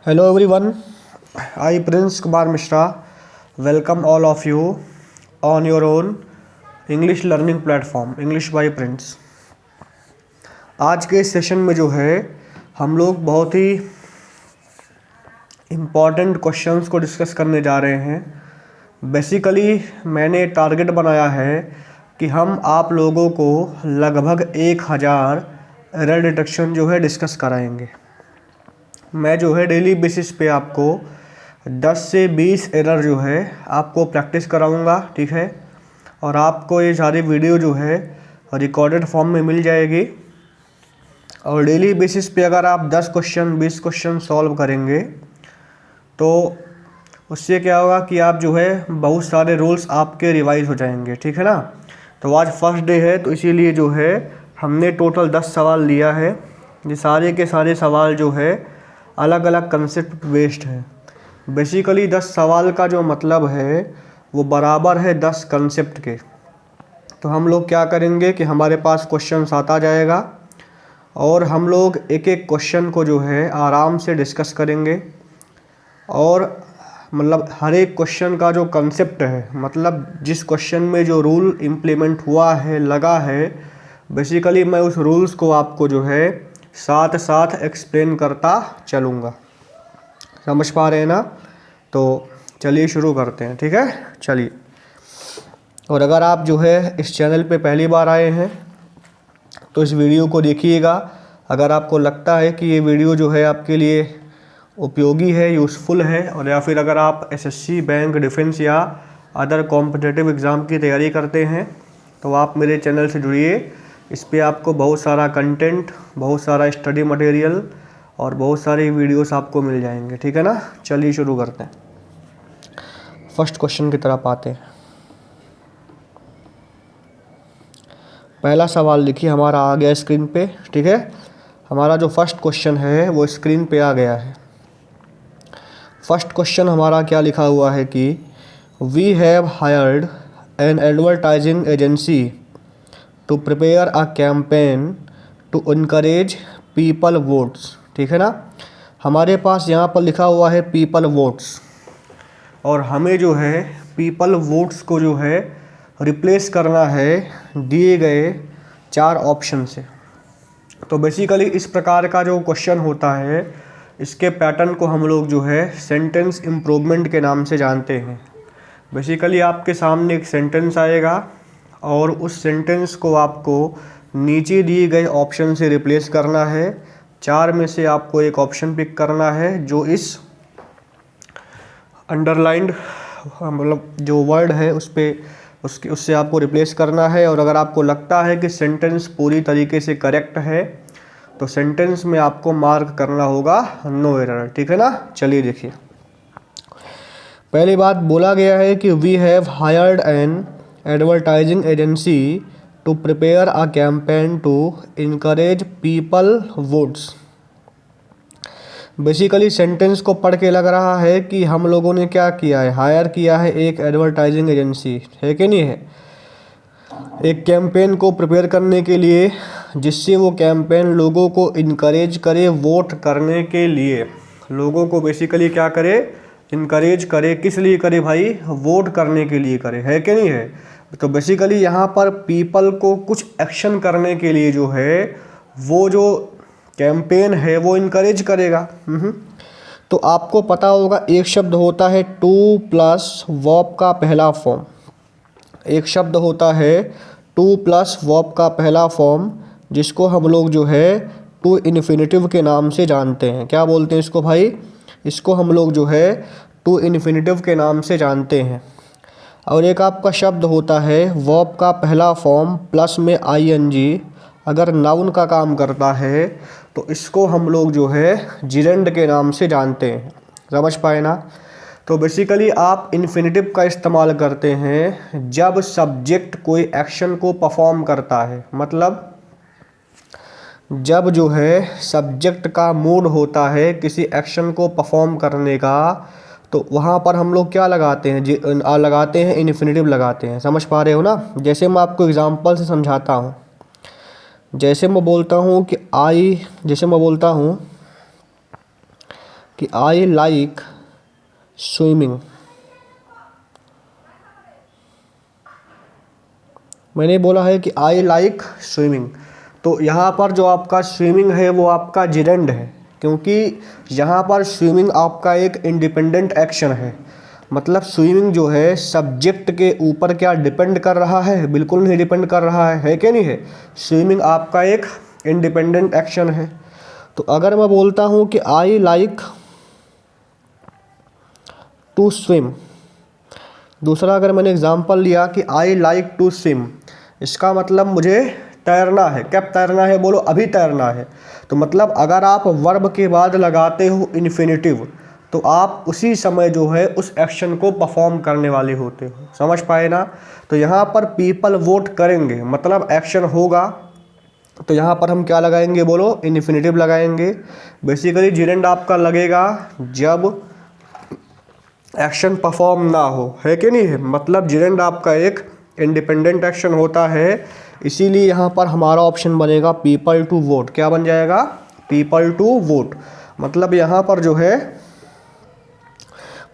Hello everyone, I Prince Kumar Mishra welcome all of you on your own English learning platform English by Prince। आज के session में जो है हम लोग बहुत ही इम्पॉर्टेंट क्वेश्चंस को डिस्कस करने जा रहे हैं। बेसिकली मैंने टारगेट बनाया है कि हम आप लोगों को लगभग 1000 एरर डिटेक्शन जो है डिस्कस कराएंगे। मैं जो है डेली बेसिस पे आपको 10 से 20 एरर जो है आपको प्रैक्टिस कराऊंगा, ठीक है। और आपको ये सारी वीडियो जो है रिकॉर्डेड फॉर्म में मिल जाएगी। और डेली बेसिस पे अगर आप 10 क्वेश्चन 20 क्वेश्चन सॉल्व करेंगे तो उससे क्या होगा कि आप जो है बहुत सारे रूल्स आपके रिवाइज हो जाएंगे, ठीक है ना। तो आज फर्स्ट डे है तो इसीलिए जो है हमने टोटल 10 सवाल लिया है। ये सारे के सारे सवाल जो है अलग अलग कंसेप्ट बेस्ड है। बेसिकली 10 सवाल का जो मतलब है वो बराबर है 10 कंसेप्ट के। तो हम लोग क्या करेंगे कि हमारे पास क्वेश्चन आता जाएगा और हम लोग एक एक क्वेश्चन को जो है आराम से डिस्कस करेंगे। और मतलब हर एक क्वेश्चन का जो कंसेप्ट है, मतलब जिस क्वेश्चन में जो रूल इम्प्लीमेंट हुआ है लगा है, बेसिकली मैं उस रूल्स को आपको जो है साथ साथ एक्सप्लेन करता चलूँगा। समझ पा रहे हैं ना। तो चलिए शुरू करते हैं, ठीक है। चलिए, और अगर आप जो है इस चैनल पे पहली बार आए हैं तो इस वीडियो को देखिएगा। अगर आपको लगता है कि ये वीडियो जो है आपके लिए उपयोगी है, यूज़फुल है, और या फिर अगर आप एसएससी, बैंक, डिफेंस या अदर कॉम्पिटिटिव एग्ज़ाम की तैयारी करते हैं तो आप मेरे चैनल से जुड़िए। इस पे आपको बहुत सारा कंटेंट, बहुत सारा स्टडी मटेरियल और बहुत सारी वीडियोस आपको मिल जाएंगे, ठीक है ना। चलिए शुरू करते हैं। फर्स्ट क्वेश्चन की तरफ आते हैं। पहला सवाल देखिए हमारा आ गया स्क्रीन पे, ठीक है। हमारा जो फर्स्ट क्वेश्चन है वो स्क्रीन पे आ गया है। फर्स्ट क्वेश्चन हमारा क्या लिखा हुआ है कि we have hired an advertising agency to prepare a campaign to encourage people votes, ठीक है ना। हमारे पास यहाँ पर लिखा हुआ है पीपल वोट्स, और हमें जो है पीपल वोट्स को जो है रिप्लेस करना है दिए गए 4 ऑप्शन से। तो बेसिकली इस प्रकार का जो क्वेश्चन होता है, इसके पैटर्न को हम लोग जो है सेंटेंस इम्प्रूवमेंट के नाम से जानते हैं। बेसिकली आपके सामने एक सेंटेंस आएगा और उस सेंटेंस को आपको नीचे दिए गए ऑप्शन से रिप्लेस करना है। 4 में से आपको एक ऑप्शन पिक करना है जो इस अंडरलाइंड मतलब जो वर्ड है उससे आपको रिप्लेस करना है। और अगर आपको लगता है कि सेंटेंस पूरी तरीके से करेक्ट है तो सेंटेंस में आपको मार्क करना होगा नो एरर, ठीक है ना। चलिए देखिए, पहली बात बोला गया है कि we have hired an advertising agency to prepare a campaign to encourage people votes. Basically sentence को पढ़ के लग रहा है कि हम लोगों ने क्या किया है, हायर किया है एक एडवर्टाइजिंग एजेंसी, है कि नहीं है, एक कैंपेन को प्रिपेयर करने के लिए जिससे वो कैंपेन लोगों को इनकरेज करे वोट करने के लिए। लोगों को बेसिकली क्या करे, इनकरेज करे। किस लिए करे भाई, वोट करने के लिए करे, है कि नहीं है। तो बेसिकली यहाँ पर पीपल को कुछ एक्शन करने के लिए जो है वो जो कैंपेन है वो इनकरेज करेगा। तो आपको पता होगा एक शब्द होता है टू प्लस वर्ब का पहला फॉर्म। एक शब्द होता है टू प्लस वर्ब का पहला फॉर्म जिसको हम लोग जो है टू इन्फिनेटिव के नाम से जानते हैं। क्या बोलते हैं इसको भाई, इसको हम लोग जो है टू इन्फिनेटिव के नाम से जानते हैं। और एक आपका शब्द होता है वर्ब का पहला फॉर्म प्लस में आईएनजी, अगर नाउन का काम करता है तो इसको हम लोग जो है जिरेंड के नाम से जानते हैं। समझ पाए ना। तो बेसिकली आप इन्फिनेटिव का इस्तेमाल करते हैं जब सब्जेक्ट कोई एक्शन को परफॉर्म करता है, मतलब जब जो है सब्जेक्ट का मूड होता है किसी एक्शन को परफॉर्म करने का, तो वहाँ पर हम लोग क्या लगाते हैं, लगाते हैं इन्फिनेटिव लगाते हैं। समझ पा रहे हो ना। जैसे मैं आपको एग्जांपल से समझाता हूँ। जैसे मैं बोलता हूँ कि जैसे मैं बोलता हूँ कि आई लाइक स्विमिंग, मैंने बोला है कि आई लाइक स्विमिंग, तो यहाँ पर जो आपका स्विमिंग है वो आपका जिरेंड है, क्योंकि यहाँ पर स्विमिंग आपका एक इंडिपेंडेंट एक्शन है। मतलब स्विमिंग जो है सब्जेक्ट के ऊपर क्या डिपेंड कर रहा है? बिल्कुल नहीं डिपेंड कर रहा है कि नहीं है? स्विमिंग आपका एक इंडिपेंडेंट एक्शन है। तो अगर मैं बोलता हूँ कि आई लाइक टू स्विम, दूसरा अगर मैंने एग्जांपल लिया कि आई लाइक टू स्विम, इसका मतलब मुझे तैरना है। कब तैरना है? बोलो, अभी तैरना है। तो मतलब अगर आप वर्ब के बाद लगाते हो इन्फिनेटिव, तो आप उसी समय जो है उस एक्शन को परफॉर्म करने वाले होते हो। समझ पाए ना? तो यहाँ पर पीपल वोट करेंगे, मतलब एक्शन होगा, तो यहाँ पर हम क्या लगाएंगे? बोलो, इन्फिनेटिव लगाएंगे। बेसिकली जिरेंड आपका लगेगा जब एक्शन परफॉर्म ना हो, है कि नहीं है? मतलब जिरेंड आपका एक इंडिपेंडेंट एक्शन होता है, इसीलिए यहाँ पर हमारा ऑप्शन बनेगा पीपल टू वोट। क्या बन जाएगा? People to vote. मतलब यहाँ पर जो है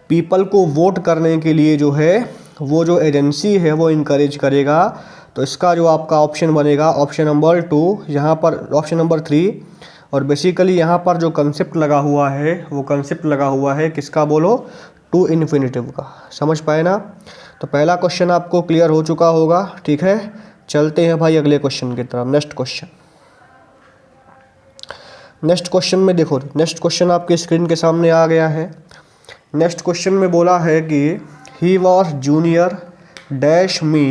पीपल को वोट करने के लिए जो है वो जो एजेंसी है वो इनकरेज करेगा। तो इसका जो आपका ऑप्शन बनेगा ऑप्शन नंबर 2, यहाँ पर ऑप्शन नंबर 3। और बेसिकली यहाँ पर जो कंसेप्ट लगा हुआ है वो कंसेप्ट लगा हुआ है किसका? बोलो, टू इन्फिनेटिव का। समझ पाए ना? तो पहला क्वेश्चन आपको क्लियर हो चुका होगा। ठीक है, चलते हैं भाई अगले क्वेश्चन की तरफ। नेक्स्ट क्वेश्चन में देखो, नेक्स्ट क्वेश्चन आपके स्क्रीन के सामने आ गया है। नेक्स्ट क्वेश्चन में बोला है कि he was junior dash me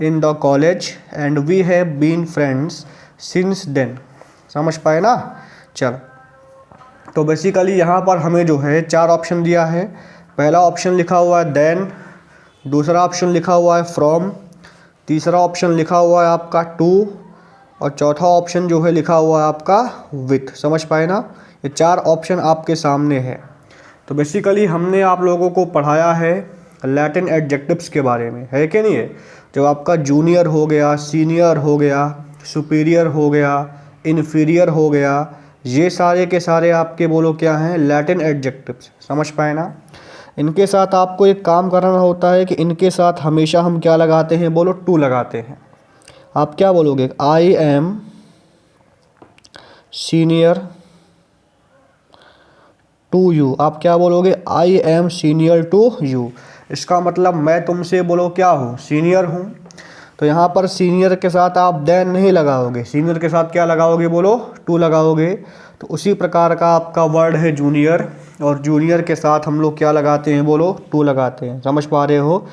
in the college and we have been friends since then. समझ पाए ना? चल, तो बेसिकली यहाँ पर हमें जो है 4 ऑप्शन दिया है। पहला ऑप्शन लिखा हुआ है देन, दूसरा ऑप्शन लिखा हुआ है फ्रॉम, तीसरा ऑप्शन लिखा हुआ है आपका टू, और चौथा ऑप्शन जो है लिखा हुआ है आपका विथ। समझ पाए ना? ये 4 ऑप्शन आपके सामने है। तो बेसिकली हमने आप लोगों को पढ़ाया है लैटिन एडजेक्टिव्स के बारे में, है कि नहीं है? जो आपका जूनियर हो गया, सीनियर हो गया, सुपीरियर हो गया, इन्फीरियर हो गया, ये सारे के सारे आपके बोलो क्या हैं? Latin adjectives. समझ पाए ना? इनके साथ आपको एक काम करना होता है कि इनके साथ हमेशा हम क्या लगाते हैं? बोलो, टू लगाते हैं। आप क्या बोलोगे? I am senior to you. आप क्या बोलोगे? I am senior to you. इसका मतलब मैं तुमसे बोलो क्या हूँ? सीनियर हूँ। तो यहाँ पर सीनियर के साथ आप देन नहीं लगाओगे, सीनियर के साथ क्या लगाओगे? बोलो, टू लगाओगे। तो उसी प्रकार का आपका वर्ड है जूनियर, और जूनियर के साथ हम लोग क्या लगाते हैं? बोलो, टू लगाते हैं। समझ पा रहे हो?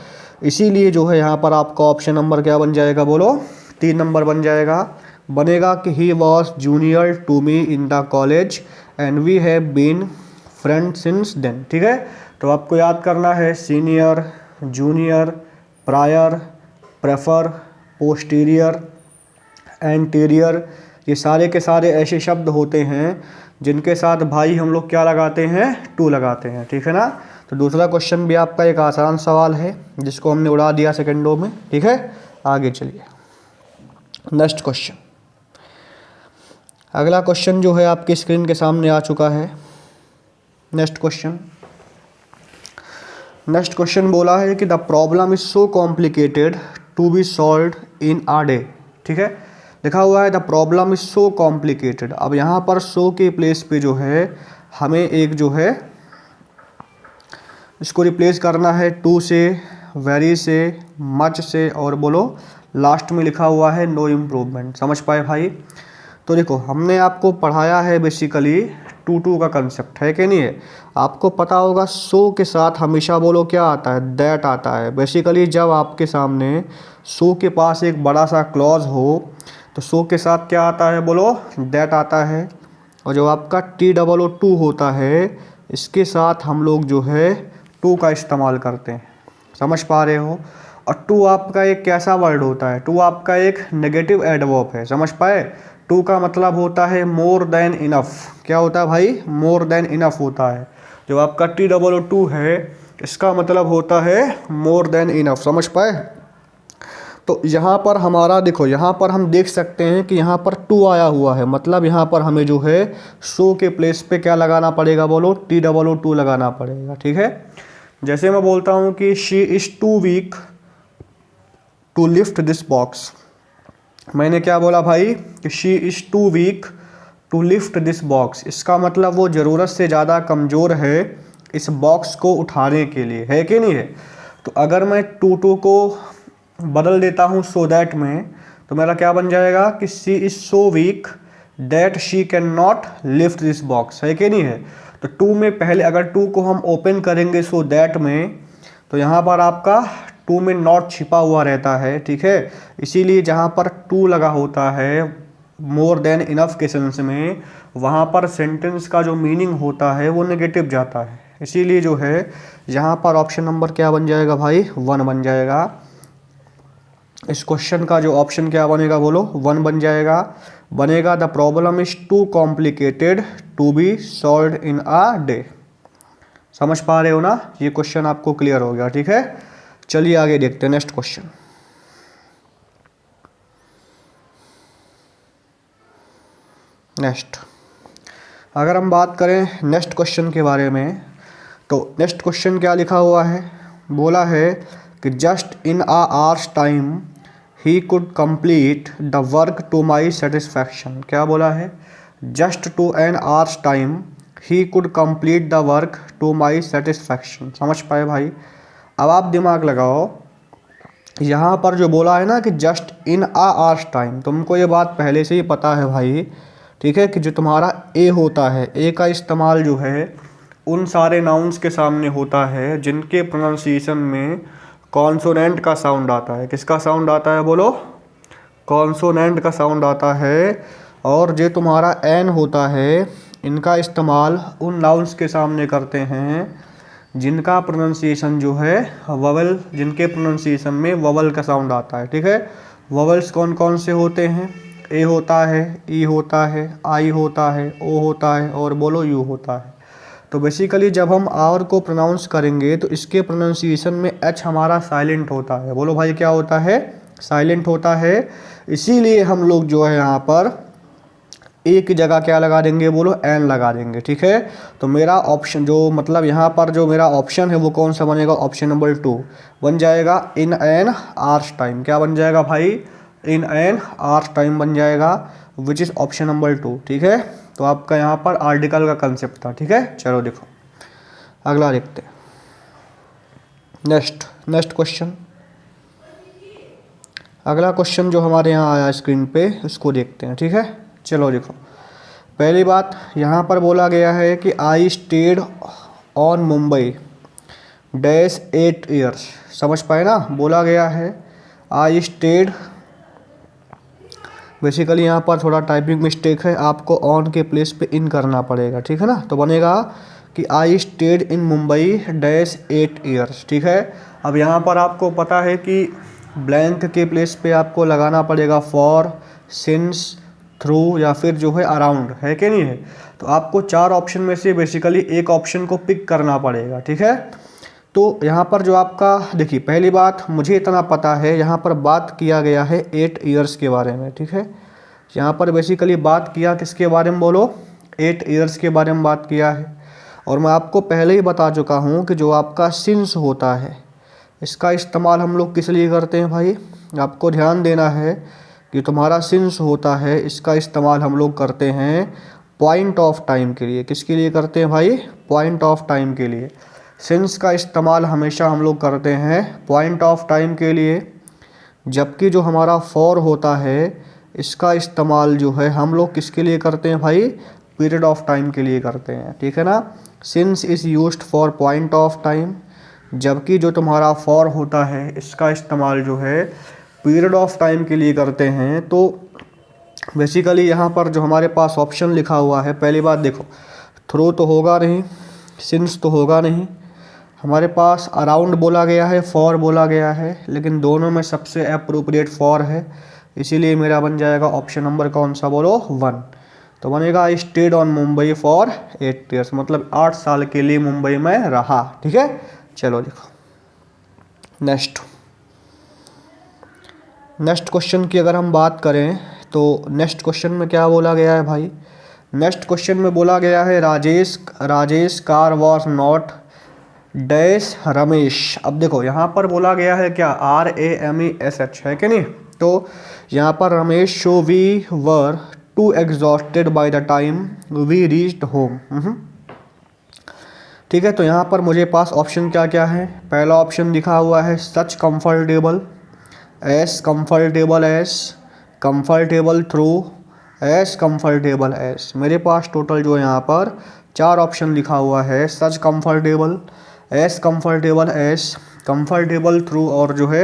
इसीलिए जो है यहाँ पर आपका ऑप्शन नंबर क्या बन जाएगा? बोलो, 3 नंबर बन जाएगा। बनेगा कि he was junior to me in the college and we have been friend since then. ठीक है, तो आपको याद करना है senior, junior, prior, prefer, posterior, anterior, ये सारे के सारे ऐसे शब्द होते हैं जिनके साथ भाई हम लोग क्या लगाते हैं? टू लगाते हैं। ठीक है ना? तो दूसरा क्वेश्चन भी आपका एक आसान सवाल है जिसको हमने उड़ा दिया सेकंडों में। ठीक है, आगे चलिए। नेक्स्ट क्वेश्चन, अगला क्वेश्चन जो है आपकी स्क्रीन के सामने आ चुका है। नेक्स्ट क्वेश्चन बोला है कि the problem is so complicated to be solved in a day. ठीक है, लिखा हुआ है the problem is so complicated. अब यहाँ पर सो के प्लेस पे जो है हमें एक जो है इसको रिप्लेस करना है टू से, वेरी से, मच से, और बोलो लास्ट में लिखा हुआ है नो इम्प्रूवमेंट। समझ पाए भाई? तो देखो, हमने आपको पढ़ाया है बेसिकली टू का कंसेप्ट, है कि नहीं है? आपको पता होगा सो के साथ हमेशा बोलो क्या आता है? दैट आता है। बेसिकली जब आपके सामने सो के पास एक बड़ा सा क्लॉज हो तो सो के साथ क्या आता है? बोलो, दैट आता है। और जो आपका TOO होता है, इसके साथ हम लोग जो है टू का इस्तेमाल करते हैं। समझ पा रहे हो? और टू आपका एक कैसा वर्ड होता है? टू आपका एक नेगेटिव एडवर्ब है। समझ पाए? टू का मतलब होता है मोर देन इनफ। क्या होता है भाई? मोर देन इनफ होता है। जो आपका TOO है, इसका मतलब होता है मोर देन इनफ। समझ पाए? तो यहाँ पर हमारा देखो, यहाँ पर हम देख सकते हैं कि यहाँ पर 2 आया हुआ है, मतलब यहाँ पर हमें जो है सो के प्लेस पे क्या लगाना पड़ेगा बोलो, TOO2 लगाना पड़ेगा। ठीक है, जैसे मैं बोलता हूँ कि she is too weak to lift this box. मैंने क्या बोला भाई कि she is too weak to lift this box. इसका मतलब वो ज़रूरत से ज़्यादा कमज़ोर है इस बॉक्स को उठाने के लिए, है कि नहीं है। तो अगर मैं टू को बदल देता हूँ सो दैट में, तो मेरा क्या बन जाएगा कि she is so weak that she can not lift this box, है कि नहीं है। तो 2 में पहले अगर 2 को हम ओपन करेंगे सो दैट में, तो यहाँ पर आपका 2 में नॉट छिपा हुआ रहता है। ठीक है, इसीलिए जहाँ पर 2 लगा होता है मोर देन इनफ के सेंस में, वहाँ पर सेंटेंस का जो मीनिंग होता है वो नेगेटिव जाता है। इसीलिए जो है यहाँ पर ऑप्शन नंबर क्या बन जाएगा भाई, 1 बन जाएगा। इस क्वेश्चन का जो ऑप्शन क्या बनेगा बोलो, 1 बन जाएगा। बनेगा the problem is too complicated to be solve in a day. समझ पा रहे हो ना, ये क्वेश्चन आपको क्लियर हो गया। ठीक है, चलिए आगे देखते हैं नेक्स्ट क्वेश्चन। नेक्स्ट अगर हम बात करें नेक्स्ट क्वेश्चन के बारे में, तो नेक्स्ट क्वेश्चन क्या लिखा हुआ है, बोला है कि just in a hour's time he could complete the work to my satisfaction. क्या बोला है, just to an hour's time he could complete the work to my satisfaction. समझ पाए भाई। अब आप दिमाग लगाओ, यहाँ पर जो बोला है ना कि just in a hour's time, तुमको ये बात पहले से ही पता है भाई। ठीक है, कि जो तुम्हारा ए होता है, ए का इस्तेमाल जो है उन सारे नाउन्स के सामने होता है जिनके प्रोनाउंसिएशन में कॉन्सोनेंट का साउंड आता है। किसका साउंड आता है बोलो, कॉन्सोनेंट का साउंड आता है। और जो तुम्हारा एन होता है, इनका इस्तेमाल उन नाउन्स के सामने करते हैं जिनका प्रोनाउंसिएशन जो है ववल, जिनके प्रोनाउंसिएशन में ववल का साउंड आता है। ठीक है, ववल्स कौन कौन से होते हैं, ए होता है, ई होता है, आई होता है, ओ होता है और बोलो यू होता है। तो बेसिकली जब हम आर को प्रोनाउंस करेंगे तो इसके प्रोनाउंसिएशन में एच हमारा साइलेंट होता है। बोलो भाई क्या होता है, साइलेंट होता है। इसीलिए हम लोग जो है यहाँ पर ए की जगह क्या लगा देंगे बोलो, एन लगा देंगे। ठीक है, तो मेरा ऑप्शन जो मतलब यहाँ पर जो मेरा ऑप्शन है वो कौन सा बनेगा, ऑप्शन नंबर 2 बन जाएगा, इन एन आवर्स टाइम। क्या बन जाएगा भाई, इन एन आवर्स टाइम बन जाएगा, विच इज़ ऑप्शन नंबर 2। ठीक है, तो आपका यहाँ पर आर्टिकल का कंसेप्ट था। ठीक है, चलो देखो अगला देखते हैं। नेक्स्ट क्वेश्चन, अगला क्वेश्चन जो हमारे यहाँ आया स्क्रीन पे उसको देखते हैं। ठीक है, चलो देखो, पहली बात यहाँ पर बोला गया है कि I stayed on Mumbai dash 8 years. समझ पाए ना, बोला गया है आई स्टेड, बेसिकली यहाँ पर थोड़ा टाइपिंग मिस्टेक है, आपको ऑन के प्लेस पे इन करना पड़ेगा। ठीक है ना, तो बनेगा कि I stayed in Mumbai dash 8 years. ठीक है, अब यहाँ पर आपको पता है कि ब्लैंक के प्लेस पे आपको लगाना पड़ेगा फॉर, सिंस, थ्रू या फिर जो है अराउंड, है कि नहीं है। तो आपको 4 ऑप्शन में से बेसिकली एक ऑप्शन को पिक करना पड़ेगा। ठीक है, तो यहाँ पर जो आपका देखिए, पहली बात मुझे इतना पता है, यहाँ पर बात किया गया है 8 ईयर्स के बारे में। ठीक है, यहाँ पर बेसिकली बात किया किसके बारे में बोलो, 8 ईयर्स के बारे में बात किया है। और मैं आपको पहले ही बता चुका हूँ कि जो आपका सिंस होता है, इसका इस्तेमाल हम लोग किस लिए करते हैं भाई, आपको ध्यान देना है कि तुम्हारा सिंस होता है, इसका इस्तेमाल हम लोग करते हैं पॉइंट ऑफ टाइम के लिए। किसके लिए करते हैं भाई, पॉइंट ऑफ टाइम के लिए। सिंस का इस्तेमाल हमेशा हम लोग करते हैं पॉइंट ऑफ टाइम के लिए, जबकि जो हमारा फॉर होता है इसका इस्तेमाल जो है हम लोग किसके लिए करते हैं भाई, पीरियड ऑफ टाइम के लिए करते हैं। ठीक है ना, since is used for point of time, जबकि जो तुम्हारा फॉर होता है इसका इस्तेमाल जो है पीरियड ऑफ टाइम के लिए करते हैं। तो बेसिकली यहाँ पर जो हमारे पास ऑप्शन लिखा हुआ है, पहली बात देखो, थ्रू तो होगा नहीं, सिंस तो होगा नहीं, हमारे पास अराउंड बोला गया है, फॉर बोला गया है, लेकिन दोनों में सबसे अप्रोप्रिएट फॉर है। इसीलिए मेरा बन जाएगा ऑप्शन नंबर कौन सा बोलो, 1। तो बनेगा I stayed on Mumbai for 8 years, मतलब 8 साल के लिए मुंबई में रहा। ठीक है, चलो देखो नेक्स्ट नेक्स्ट क्वेश्चन की अगर हम बात करें तो नेक्स्ट क्वेश्चन में क्या बोला गया है भाई, नेक्स्ट क्वेश्चन में बोला गया है Rajesh car was not dash Ramesh. अब देखो यहाँ पर बोला गया है क्या, RAMESH है कि नहीं, तो यहाँ पर रमेश शो we were too exhausted by the time we reached home. ठीक है, तो यहाँ पर मुझे पास ऑप्शन क्या क्या है, पहला ऑप्शन लिखा हुआ है such comfortable as, comfortable as, comfortable through as, comfortable as. मेरे पास टोटल जो यहाँ पर 4 ऑप्शन लिखा हुआ है, such comfortable as, comfortable as, comfortable through और जो है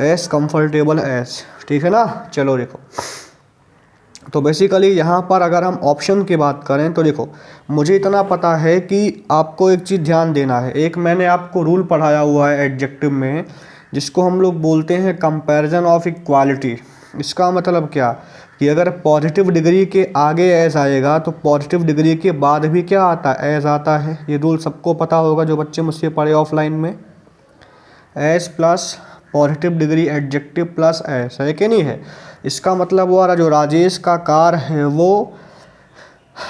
एस कंफर्टेबल एस। ठीक है ना, चलो देखो, तो बेसिकली यहाँ पर अगर हम ऑप्शन की बात करें तो देखो मुझे इतना पता है कि आपको एक चीज़ ध्यान देना है, एक मैंने आपको रूल पढ़ाया हुआ है एडजेक्टिव में जिसको हम लोग बोलते हैं कंपैरिजन ऑफ इक्वालिटी। इसका मतलब क्या कि अगर पॉजिटिव डिग्री के आगे एस आएगा तो पॉजिटिव डिग्री के बाद भी क्या आता है, एस आता है। ये रूल सबको पता होगा जो बच्चे मुझसे पढ़े ऑफलाइन में, S plus positive degree adjective plus S, है कि नहीं है। इसका मतलब वो जो राजेश का कार है वो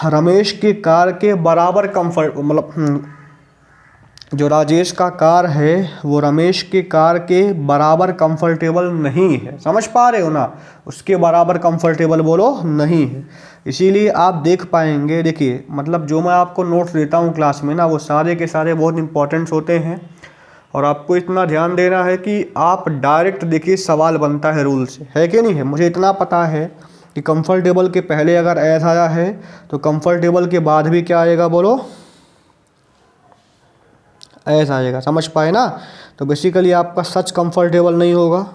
रमेश की कार के बराबर कंफर्ट, मतलब जो राजेश का कार है वो रमेश की कार के बराबर कंफर्टेबल नहीं है। समझ पा रहे हो ना, उसके बराबर कंफर्टेबल बोलो नहीं है। इसीलिए आप देख पाएंगे, देखिए मतलब जो मैं आपको नोट्स देता हूँ क्लास में ना, वो सारे के सारे बहुत इंपॉर्टेंट्स होते हैं और आपको इतना ध्यान देना है कि आप डायरेक्ट देखिए सवाल बनता है रूल से, है कि नहीं है। मुझे इतना पता है कि कंफर्टेबल के पहले अगर एस आया है तो कंफर्टेबल के बाद भी क्या आएगा बोलो, एस आएगा। समझ पाए ना, तो बेसिकली आपका सच कंफर्टेबल नहीं होगा,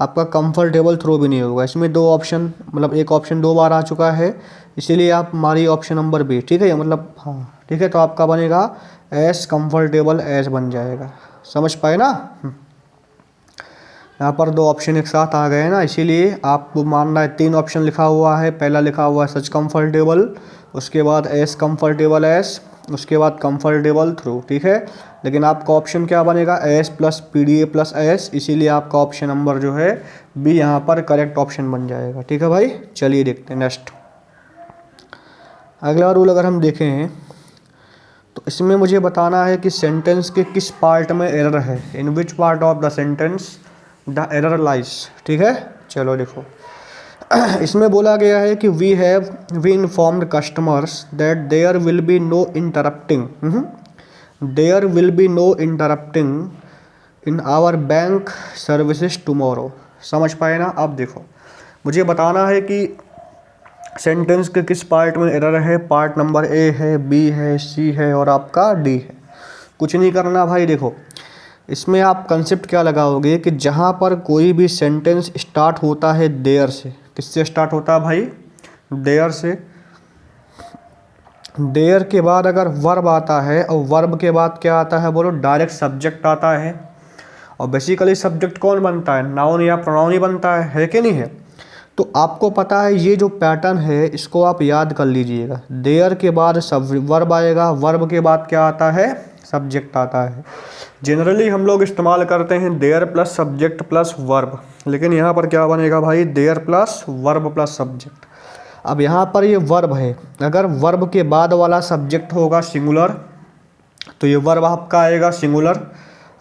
आपका कंफर्टेबल थ्रो भी नहीं होगा। इसमें 2 ऑप्शन, मतलब एक ऑप्शन 2 बार आ चुका है, इसीलिए आप हमारी ऑप्शन नंबर बी, ठीक है, मतलब हाँ ठीक है, तो आपका बनेगा एस कंफर्टेबल एस बन जाएगा। समझ पाए ना, यहाँ पर 2 ऑप्शन एक साथ आ गए ना, इसीलिए आपको मानना है 3 ऑप्शन लिखा हुआ है। पहला लिखा हुआ है सच कंफर्टेबल, उसके बाद एस कंफर्टेबल एस, उसके बाद कंफर्टेबल थ्रू। ठीक है, लेकिन आपका ऑप्शन क्या बनेगा, S plus PDA plus S, इसीलिए आपका ऑप्शन नंबर जो है बी यहाँ पर करेक्ट ऑप्शन बन जाएगा। ठीक है भाई, चलिए देखते हैं नेक्स्ट। अगला रूल अगर हम देखें तो इसमें मुझे बताना है कि सेंटेंस के किस पार्ट में एरर है, in which part of the sentence the error lies. ठीक है, चलो देखो इसमें बोला गया है कि we informed customers that there will be no interrupting, there will be no interrupting in our bank services tomorrow. समझ पाए ना। अब देखो मुझे बताना है कि सेंटेंस के किस पार्ट में एरर है, पार्ट नंबर ए है, बी है, सी है और आपका डी है। कुछ नहीं करना भाई, देखो इसमें आप कंसेप्ट क्या लगाओगे कि जहाँ पर कोई भी सेंटेंस स्टार्ट होता है देयर से, किससे स्टार्ट होता है भाई, देयर से, देयर के बाद अगर वर्ब आता है और वर्ब के बाद क्या आता है बोलो, डायरेक्ट सब्जेक्ट आता है। और बेसिकली सब्जेक्ट कौन बनता है, नाउन या प्रोनाउन ही बनता है कि नहीं है। तो आपको पता है ये जो पैटर्न है इसको आप याद कर लीजिएगा, देयर के बाद सब वर्ब आएगा, वर्ब के बाद क्या आता है, सब्जेक्ट आता है। जनरली हम लोग इस्तेमाल करते हैं there plus subject plus verb, लेकिन यहाँ पर क्या बनेगा भाई, there plus verb plus subject. अब यहाँ पर ये वर्ब है, अगर वर्ब के बाद वाला सब्जेक्ट होगा सिंगुलर तो ये वर्ब आपका आएगा सिंगुलर,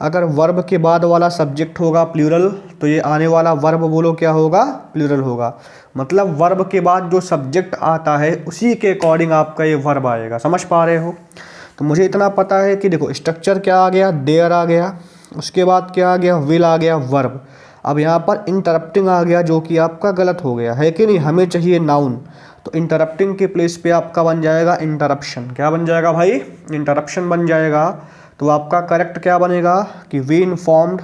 अगर वर्ब के बाद वाला सब्जेक्ट होगा प्लूरल तो ये आने वाला वर्ब बोलो क्या होगा, प्लूरल होगा। मतलब वर्ब के बाद जो सब्जेक्ट आता है उसी के अकॉर्डिंग आपका ये वर्ब आएगा। समझ पा रहे हो। तो मुझे इतना पता है कि देखो स्ट्रक्चर क्या आ गया, देयर आ गया, उसके बाद क्या आ गया, विल आ गया, वर्ब। अब यहाँ पर इंटरप्टिंग आ गया जो कि आपका गलत हो गया है कि नहीं, हमें चाहिए नाउन, तो इंटरप्टिंग के प्लेस पे आपका बन जाएगा इंटरप्शन। क्या बन जाएगा भाई, इंटरप्शन बन जाएगा। तो आपका करेक्ट क्या बनेगा कि we informed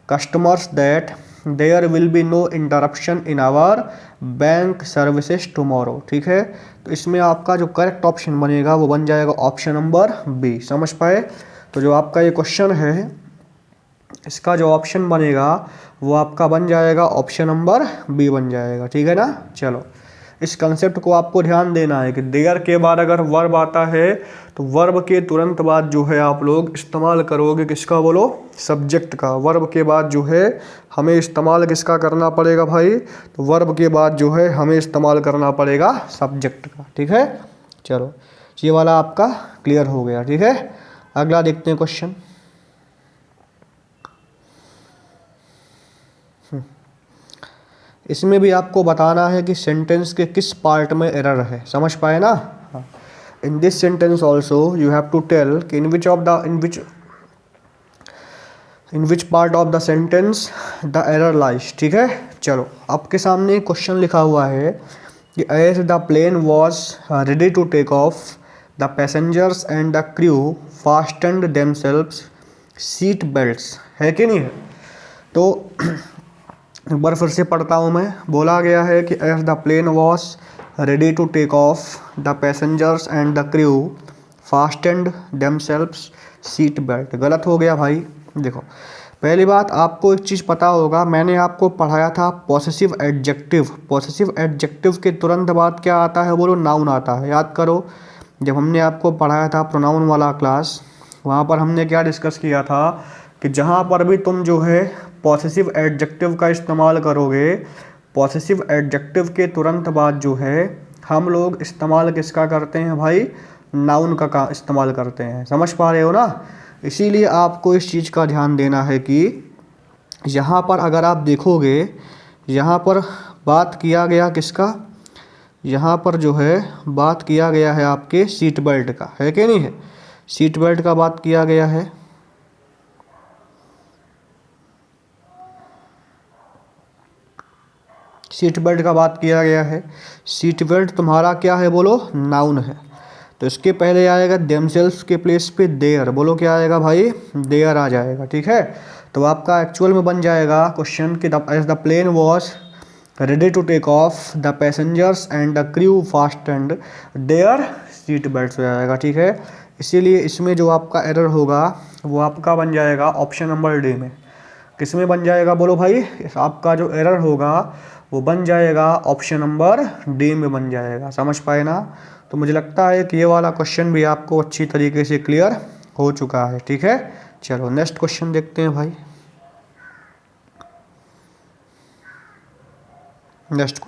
customers that there will be no interruption in our bank services tomorrow. ठीक है, तो इसमें आपका जो करेक्ट ऑप्शन बनेगा वो बन जाएगा ऑप्शन नंबर बी। समझ पाए। तो जो आपका ये क्वेश्चन है इसका जो ऑप्शन बनेगा वो आपका बन जाएगा ऑप्शन नंबर बी बन जाएगा। ठीक है ना, चलो इस कंसेप्ट को आपको ध्यान देना है कि देयर के बाद अगर वर्ब आता है तो वर्ब के तुरंत बाद जो है आप लोग इस्तेमाल करोगे किसका, बोलो, सब्जेक्ट का। वर्ब के बाद जो है हमें इस्तेमाल किसका करना पड़ेगा भाई, तो वर्ब के बाद जो है हमें इस्तेमाल करना पड़ेगा सब्जेक्ट का। ठीक है, चलो ये वाला आपका क्लियर हो गया। ठीक है, अगला देखते हैं क्वेश्चन। इसमें भी आपको बताना है कि सेंटेंस के किस पार्ट में एरर है, समझ पाए ना। हाँ, in this sentence also you have to tell कि in which part of the sentence the error lies. ठीक है, चलो आपके सामने क्वेश्चन लिखा हुआ है कि as the plane was ready to take off the passengers and the crew fastened themselves seat belts, है कि नहीं है। तो एक बार फिर से पढ़ता हूँ मैं। बोला गया है कि as the plane was ready to take off the passengers and the crew fastened themselves seat belt. गलत हो गया भाई। देखो, पहली बात आपको एक चीज़ पता होगा, मैंने आपको पढ़ाया था पॉसेसिव एडजेक्टिव। पॉसेसिव एडजेक्टिव के तुरंत बाद क्या आता है, बोलो, नाउन आता है। याद करो, जब हमने आपको पढ़ाया था प्रोनाउन वाला क्लास, वहाँ पर हमने क्या डिस्कस किया था कि जहाँ पर भी तुम जो है पॉसेसिव एडजेक्टिव का इस्तेमाल करोगे, पॉसेसिव एडजेक्टिव के तुरंत बाद जो है हम लोग इस्तेमाल किसका करते हैं भाई, नाउन का इस्तेमाल करते हैं। समझ पा रहे हो ना। इसीलिए आपको इस चीज़ का ध्यान देना है कि यहाँ पर अगर आप देखोगे, यहाँ पर बात किया गया किसका, यहाँ पर जो है बात किया गया है आपके सीट बेल्ट का, है कि नहीं है। सीट बेल्ट का बात किया गया है। सीट बेल्ट का बात किया गया है। सीट बेल्ट तुम्हारा क्या है, बोलो, नाउन है। तो इसके पहले आएगा देमसेल्व्स के प्लेस पे देयर। बोलो क्या आएगा भाई, देयर आ जाएगा। ठीक है, तो आपका एक्चुअल में बन जाएगा क्वेश्चन कि as the plane was ready to take off the passengers and the crew fastened their seat belt हो जाएगा। ठीक है, इसीलिए इसमें जो आपका एरर होगा वो आपका बन जाएगा ऑप्शन नंबर डी में। किस में बन जाएगा, बोलो भाई, आपका जो एरर होगा वो बन जाएगा ऑप्शन नंबर डी में बन जाएगा। समझ पाए ना। तो मुझे लगता है कि ये वाला क्वेश्चन भी आपको अच्छी तरीके से क्लियर हो चुका है। ठीक है, चलो नेक्स्ट क्वेश्चन देखते हैं भाई। नेक्स्ट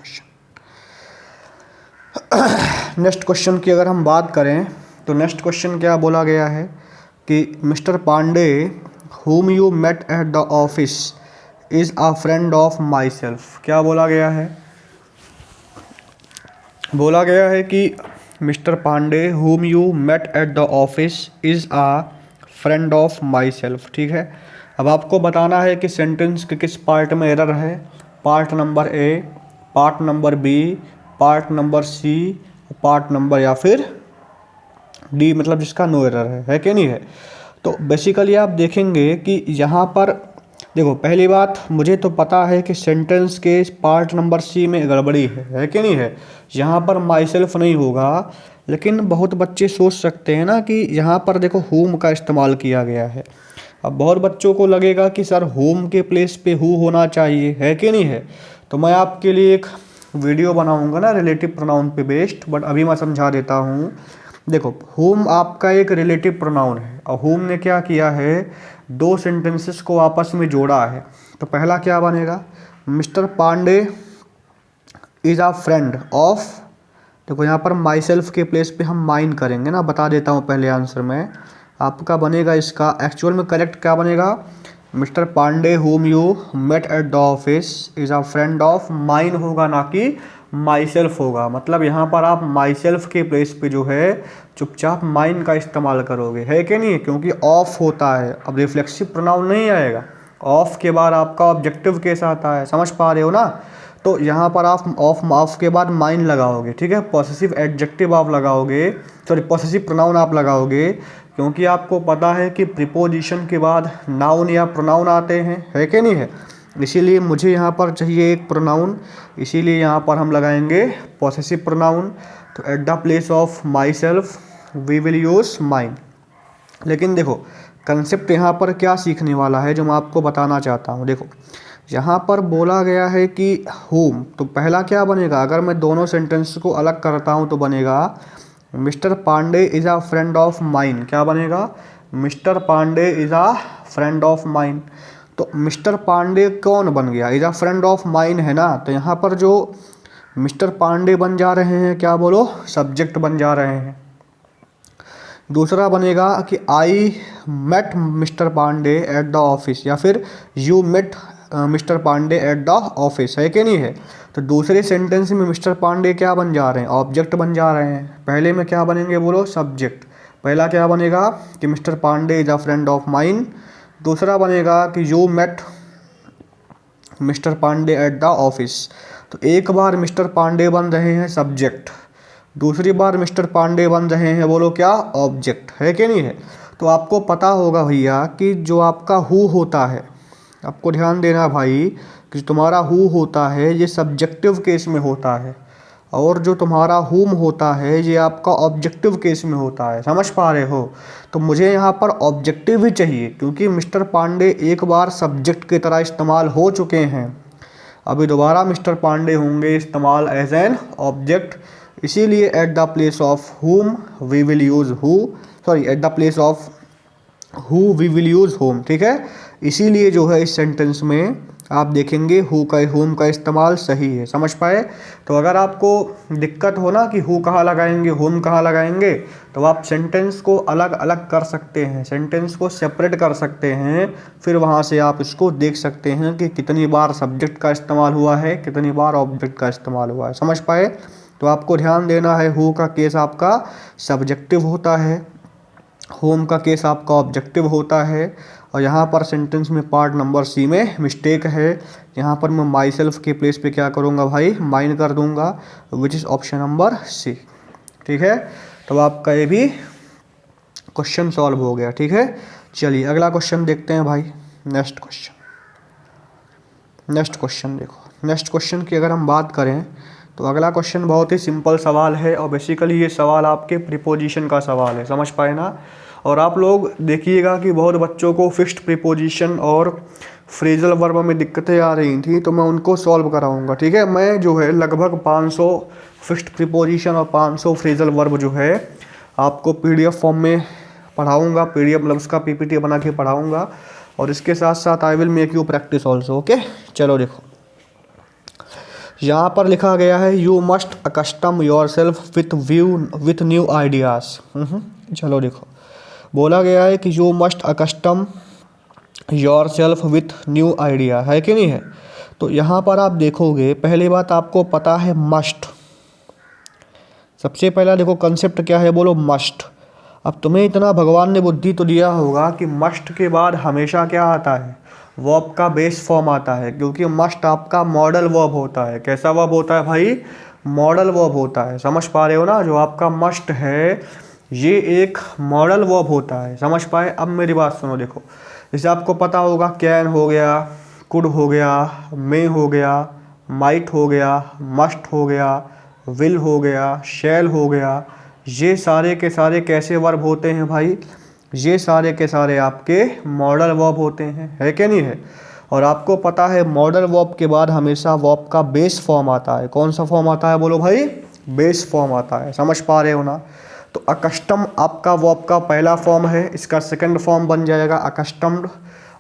क्वेश्चन की अगर हम बात करें तो नेक्स्ट क्वेश्चन क्या बोला गया है कि mister Pandey whom you met at the office is a friend of myself। क्या बोला गया है, बोला गया है कि mister Pandey whom you met at the office is a friend of myself। ठीक है, अब आपको बताना है कि सेंटेंस के किस पार्ट में एरर है। Part number A, part number B, part number C, part number या फिर डी, मतलब जिसका नो एरर है कि नहीं है। तो बेसिकली आप देखेंगे कि यहाँ पर देखो, पहली बात मुझे तो पता है कि सेंटेंस के पार्ट नंबर सी में गड़बड़ी है कि नहीं है। यहाँ पर माई सेल्फ नहीं होगा, लेकिन बहुत बच्चे सोच सकते हैं ना कि यहाँ पर देखो होम का इस्तेमाल किया गया है। अब बहुत बच्चों को लगेगा कि सर होम के प्लेस पे हु होना चाहिए, है कि नहीं है। तो मैं आपके लिए एक वीडियो बनाऊँगा ना रिलेटिव प्रोनाउन पे बेस्ड, बट अभी मैं समझा देता हूँ। देखो, होम आपका एक रिलेटिव प्रोनाउन है और होम ने क्या किया है, दो सेंटेंसेस को आपस में जोड़ा है। तो पहला क्या बनेगा, mister Pandey is a friend of, देखो यहाँ पर माई सेल्फ के प्लेस पे हम माइन करेंगे ना, बता देता हूँ पहले आंसर में। आपका बनेगा इसका एक्चुअल में करेक्ट क्या बनेगा, mister Pandey whom you met at the office is a friend of mine होगा, ना कि माई सेल्फ होगा। मतलब यहाँ पर आप माई सेल्फ के प्लेस पे जो है चुपचाप माइन का इस्तेमाल करोगे, है कि नहीं, क्योंकि ऑफ होता है। अब रिफ्लेक्सिव प्रोनाउन नहीं आएगा, ऑफ के बाद आपका ऑब्जेक्टिव केस आता है। समझ पा रहे हो ना। तो यहाँ पर आप ऑफ के बाद माइन लगाओगे। ठीक है, पॉसेसिव एडजेक्टिव आप लगाओगे, सॉरी पॉसेसिव प्रोनाउन आप लगाओगे, क्योंकि आपको पता है कि प्रीपोजिशन के बाद नाउन या प्रोनाउन आते हैं, है कि नहीं है। इसीलिए मुझे यहाँ पर चाहिए एक प्रोनाउन, इसीलिए यहाँ पर हम लगाएंगे पॉसेसिव प्रोनाउन। तो at the place of myself we will use mine. लेकिन देखो कंसेप्ट यहाँ पर क्या सीखने वाला है जो मैं आपको बताना चाहता हूँ। देखो, यहाँ पर बोला गया है कि whom, तो पहला क्या बनेगा, अगर मैं दोनों सेंटेंस को अलग करता हूँ तो बनेगा mister Pandey is a friend of mine. क्या बनेगा, mister Pandey is a friend of mine. तो मिस्टर पांडे कौन बन गया, is a friend of mine है ना, तो यहाँ पर जो मिस्टर पांडे बन जा रहे हैं, क्या बोलो, सब्जेक्ट बन जा रहे हैं। दूसरा बनेगा कि I met mister Pandey at the office, या फिर you met mister Pandey at the office, है कि नहीं है। तो दूसरे सेंटेंस में मिस्टर पांडे क्या बन जा रहे हैं, ऑब्जेक्ट बन जा रहे हैं। पहले में क्या बनेंगे बोलो, सब्जेक्ट। पहला क्या बनेगा कि mister Pandey is a friend of mine. दूसरा बनेगा कि you met mister Pandey at the office. तो एक बार मिस्टर पांडे बन रहे हैं सब्जेक्ट, दूसरी बार मिस्टर पांडे बन रहे हैं बोलो क्या, ऑब्जेक्ट, है कि नहीं है। तो आपको पता होगा भैया कि जो आपका हु होता है, आपको ध्यान देना भाई कि तुम्हारा हु होता है ये सब्जेक्टिव केस में होता है, और जो तुम्हारा हुम होता है ये आपका ऑब्जेक्टिव केस में होता है। समझ पा रहे हो। तो मुझे यहाँ पर ऑब्जेक्टिव ही चाहिए, क्योंकि मिस्टर पांडे एक बार सब्जेक्ट की तरह इस्तेमाल हो चुके हैं, अभी दोबारा मिस्टर पांडे होंगे इस्तेमाल एज एन ऑब्जेक्ट। इसीलिए at the place of whom we will use who, sorry at the place of who we will use whom, ठीक है। इसीलिए जो है इस सेंटेंस में आप देखेंगे हु का होम का इस्तेमाल सही है। समझ पाए। तो अगर आपको दिक्कत हो ना कि हु कहाँ लगाएंगे होम कहाँ लगाएंगे, तो आप सेंटेंस को अलग अलग कर सकते हैं, सेंटेंस को सेपरेट कर सकते हैं, फिर वहाँ से आप इसको देख सकते हैं कि कितनी बार सब्जेक्ट का इस्तेमाल हुआ है, कितनी बार ऑब्जेक्ट का इस्तेमाल हुआ है। समझ पाए। तो आपको ध्यान देना है, हु का केस आपका सब्जेक्टिव होता है, होम का केस आपका ऑब्जेक्टिव होता है। और यहाँ पर सेंटेंस में पार्ट नंबर सी में मिस्टेक है, यहाँ पर मैं माई सेल्फ के प्लेस पे क्या करूँगा भाई, माइन कर दूँगा, which is option number C, ठीक है। तो आपका ये भी क्वेश्चन सॉल्व हो गया, ठीक है। चलिए अगला क्वेश्चन देखते हैं भाई। नेक्स्ट क्वेश्चन देखो, नेक्स्ट क्वेश्चन की अगर हम बात करें तो अगला क्वेश्चन बहुत ही सिंपल सवाल है, और बेसिकली ये सवाल आपके प्रीपोजिशन का सवाल है। समझ पाए ना। और आप लोग देखिएगा कि बहुत बच्चों को फिक्स्ड प्रीपोजिशन और फ्रेजल वर्ब में दिक्कतें आ रही थी, तो मैं उनको सॉल्व कराऊंगा, ठीक है। मैं जो है लगभग 500 फिक्स्ड प्रीपोजिशन और 500 फ्रेजल वर्ब जो है आपको पीडीएफ फॉर्म में पढ़ाऊँगा, पीडीएफ मतलब उसका पीपीटी बना के पढ़ाऊँगा, और इसके साथ साथ I will make you practice also, okay. चलो देखो, यहाँ पर लिखा गया है you must accustom yourself with new ideas. चलो देखो, बोला गया है कि you must accustom yourself with new idea, है कि नहीं है। तो यहाँ पर आप देखोगे, पहली बात आपको पता है मस्ट, सबसे पहला देखो कंसेप्ट क्या है, बोलो मस्ट। अब तुम्हें इतना भगवान ने बुद्धि तो दिया होगा कि मस्ट के बाद हमेशा क्या आता है, वर्ब का बेस फॉर्म आता है, क्योंकि मस्ट आपका मॉडल वर्ब होता है। कैसा वर्ब होता है भाई, मॉडल वर्ब होता है। समझ पा रहे हो ना। जो आपका मस्ट है ये एक मॉडल वर्ब होता है। समझ पाए। अब मेरी बात सुनो, देखो जैसे आपको पता होगा कैन हो गया, कुड हो गया, मे हो गया, माइट हो गया, मस्ट हो गया, विल हो गया, शैल हो गया, ये सारे के सारे कैसे वर्ब होते हैं भाई, ये सारे के सारे आपके मॉडल वर्ब होते हैं, है कि नहीं है। और आपको पता है मॉडल वर्ब के बाद हमेशा वर्ब का बेस फॉर्म आता है। कौन सा फॉर्म आता है बोलो भाई, बेस फॉर्म आता है। समझ पा रहे हो ना। तो अकस्टम आपका वर्ब का पहला फॉर्म है, इसका सेकंड फॉर्म बन जाएगा अकस्टम्ड,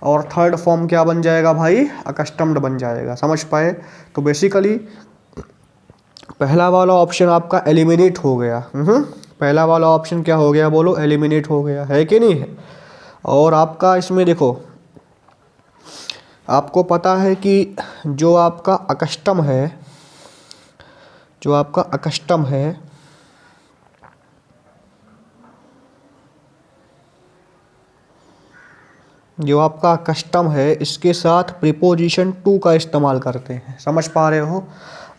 और थर्ड फॉर्म क्या बन जाएगा भाई, अकस्टम्ड बन जाएगा। समझ पाए। तो बेसिकली पहला वाला ऑप्शन आपका एलिमिनेट हो गया। पहला वाला ऑप्शन क्या हो गया बोलो, एलिमिनेट हो गया, है कि नहीं है। और आपका इसमें देखो, आपको पता है कि जो आपका अकस्टम है, जो आपका अकस्टम है, जो आपका कस्टम है, इसके साथ प्रीपोजिशन टू का इस्तेमाल करते हैं। समझ पा रहे हो।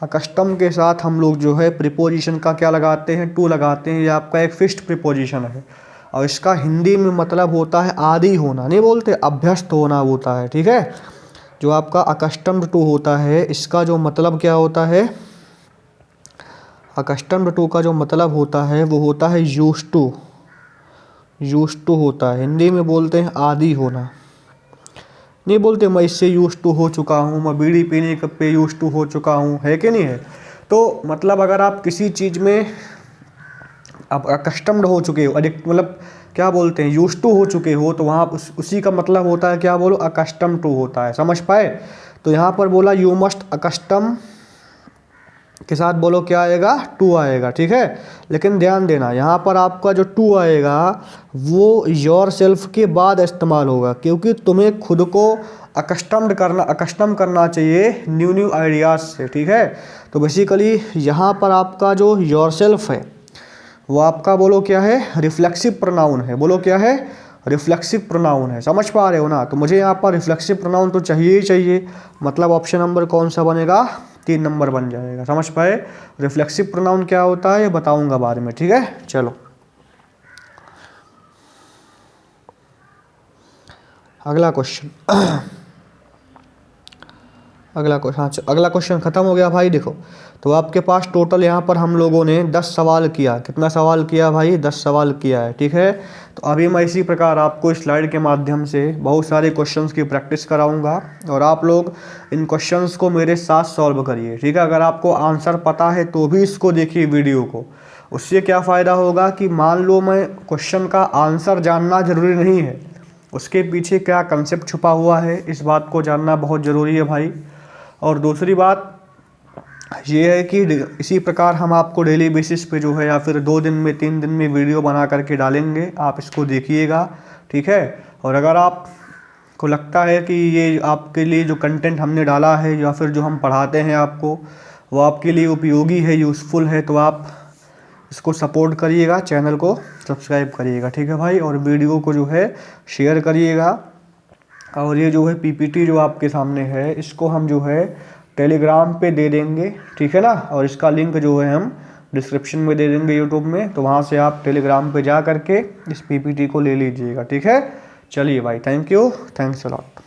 कस्टम के साथ हम लोग जो है प्रीपोजिशन का क्या लगाते हैं, टू लगाते हैं। ये आपका एक फिक्स्ड प्रीपोजिशन है, और इसका हिंदी में मतलब होता है आदी होना, नहीं बोलते, अभ्यस्त होना होता है, ठीक है। जो आपका अकस्टम्ड टू होता है, इसका जो मतलब क्या होता है, अकस्टम्ड टू का जो मतलब होता है वो होता है यूज्ड टू, यूज्ड टू होता है। हिंदी में बोलते हैं आदी होना, नहीं बोलते मैं इससे यूज टू हो चुका हूँ, मैं बीड़ी पीने पे यूज टू हो चुका हूँ, है कि नहीं है। तो मतलब अगर आप किसी चीज़ में आप अकस्टम्ड हो चुके हो, एडिक्ट मतलब क्या बोलते हैं, यूज टू हो चुके हो, तो वहाँ उसी का मतलब होता है क्या बोलो, अकस्टम टू होता है, समझ पाए। तो यहाँ पर बोला यू मस्ट अकस्टम के साथ बोलो क्या आएगा, टू आएगा, ठीक है। लेकिन ध्यान देना यहाँ पर आपका जो टू आएगा वो योर सेल्फ के बाद इस्तेमाल होगा, क्योंकि तुम्हें खुद को अकस्टम करना चाहिए न्यू आइडियाज़ से, ठीक है। तो बेसिकली यहाँ पर आपका जो योर सेल्फ है वो आपका बोलो क्या है, रिफ्लेक्सिव प्रोनाउन है। बोलो क्या है, रिफ्लेक्सिव प्रोनाउन है। समझ पा रहे हो ना। तो मुझे यहाँ पर रिफ्लेक्सिव प्रोनाउन तो चाहिए ही चाहिए, मतलब ऑप्शन नंबर कौन सा बनेगा, 3 नंबर बन जाएगा। समझ पाए। रिफ्लेक्सिव प्रोनाउन क्या होता है ये बताऊंगा बाद में, ठीक है। चलो अगला क्वेश्चन अगला क्वेश्चन खत्म हो गया भाई। देखो तो आपके पास टोटल यहाँ पर हम लोगों ने 10 सवाल किया। कितना सवाल किया भाई, 10 सवाल किया है, ठीक है। तो अभी मैं इसी प्रकार आपको स्लाइड के माध्यम से बहुत सारे क्वेश्चंस की प्रैक्टिस कराऊंगा और आप लोग इन क्वेश्चंस को मेरे साथ सॉल्व करिए, ठीक है। अगर आपको आंसर पता है तो भी इसको देखिए वीडियो को। उससे क्या फ़ायदा होगा कि मान लो मैं क्वेश्चन का आंसर जानना ज़रूरी नहीं है, उसके पीछे क्या कंसेप्ट छुपा हुआ है इस बात को जानना बहुत ज़रूरी है भाई। और दूसरी बात ये है कि इसी प्रकार हम आपको डेली बेसिस पे जो है या फिर 2 दिन में 3 दिन में वीडियो बना करके डालेंगे, आप इसको देखिएगा, ठीक है। और अगर आपको लगता है कि ये आपके लिए जो कंटेंट हमने डाला है या फिर जो हम पढ़ाते हैं आपको वो आपके लिए उपयोगी है, यूज़फुल है, तो आप इसको सपोर्ट करिएगा, चैनल को सब्सक्राइब करिएगा, ठीक है भाई। और वीडियो को जो है शेयर करिएगा। और ये जो है पीपीटी जो आपके सामने है इसको हम जो है टेलीग्राम पे दे देंगे, ठीक है ना। और इसका लिंक जो है हम डिस्क्रिप्शन में दे देंगे यूट्यूब में, तो वहाँ से आप टेलीग्राम पे जा करके इस पीपीटी को ले लीजिएगा, ठीक है। चलिए भाई, thank you, thanks a lot.